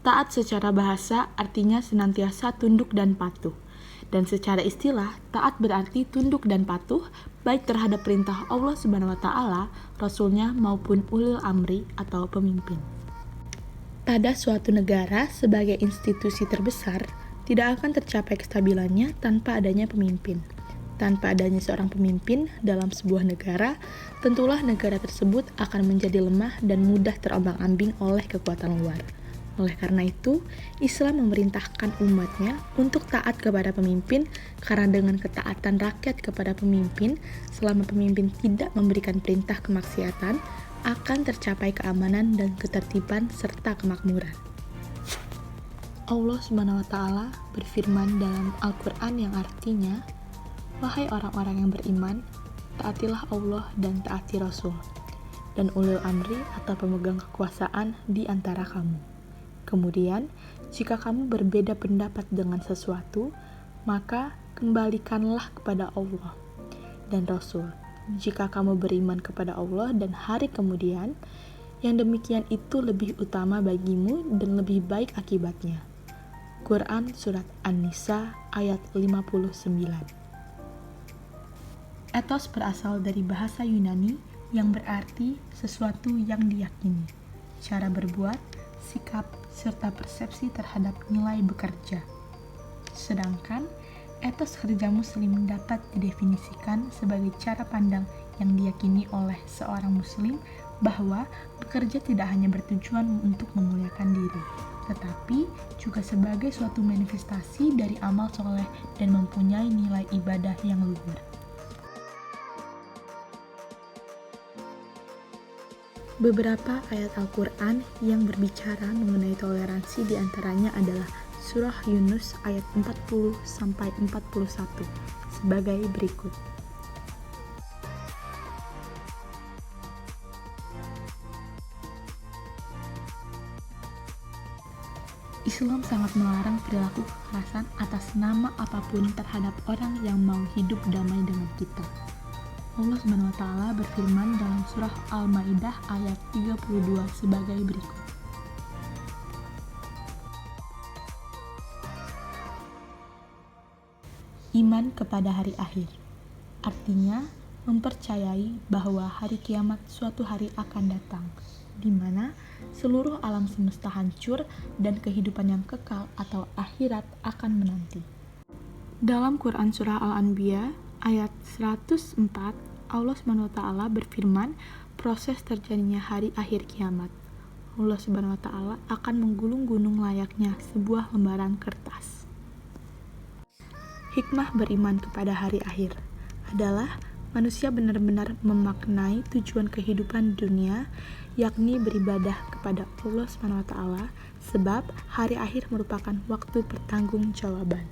Taat secara bahasa artinya senantiasa tunduk dan patuh. Dan secara istilah, taat berarti tunduk dan patuh baik terhadap perintah Allah Subhanahu wa taala, Rasulnya maupun ulil amri atau pemimpin. Pada suatu negara sebagai institusi terbesar, tidak akan tercapai kestabilannya tanpa adanya pemimpin. Tanpa adanya seorang pemimpin dalam sebuah negara, tentulah negara tersebut akan menjadi lemah dan mudah terombang-ambing oleh kekuatan luar. Oleh karena itu, Islam memerintahkan umatnya untuk taat kepada pemimpin karena dengan ketaatan rakyat kepada pemimpin, selama pemimpin tidak memberikan perintah kemaksiatan, akan tercapai keamanan dan ketertiban serta kemakmuran. Allah Subhanahu wa taala berfirman dalam Al-Qur'an yang artinya, "Wahai orang-orang yang beriman, taatilah Allah dan taati Rasul, dan ulil amri atau pemegang kekuasaan di antara kamu. Kemudian, jika kamu berbeda pendapat dengan sesuatu, maka kembalikanlah kepada Allah dan Rasul. Jika kamu beriman kepada Allah dan hari kemudian, yang demikian itu lebih utama bagimu dan lebih baik akibatnya." Quran Surat An-Nisa ayat 59. Etos berasal dari bahasa Yunani yang berarti sesuatu yang diyakini, cara berbuat, sikap, serta persepsi terhadap nilai bekerja. Sedangkan etos kerja muslim dapat didefinisikan sebagai cara pandang yang diyakini oleh seorang muslim bahwa bekerja tidak hanya bertujuan untuk memuliakan diri, tetapi juga sebagai suatu manifestasi dari amal soleh dan mempunyai nilai ibadah yang luhur. Beberapa ayat Al-Quran yang berbicara mengenai toleransi diantaranya adalah Surah Yunus ayat 40-41 sebagai berikut. Islam sangat melarang perilaku kekerasan atas nama apapun terhadap orang yang mau hidup damai dengan kita. Allah Subhanahu wa taala berfirman dalam surah Al-Maidah ayat 32 sebagai berikut. Iman kepada hari akhir artinya mempercayai bahwa hari kiamat suatu hari akan datang, di mana seluruh alam semesta hancur dan kehidupan yang kekal atau akhirat akan menanti. Dalam Quran Surah Al-Anbiya ayat 104, Allah SWT berfirman proses terjadinya hari akhir kiamat. Allah SWT akan menggulung gunung layaknya sebuah lembaran kertas. Hikmah beriman kepada hari akhir adalah manusia benar-benar memaknai tujuan kehidupan dunia, yakni beribadah kepada Allah SWT, sebab hari akhir merupakan waktu pertanggungjawaban.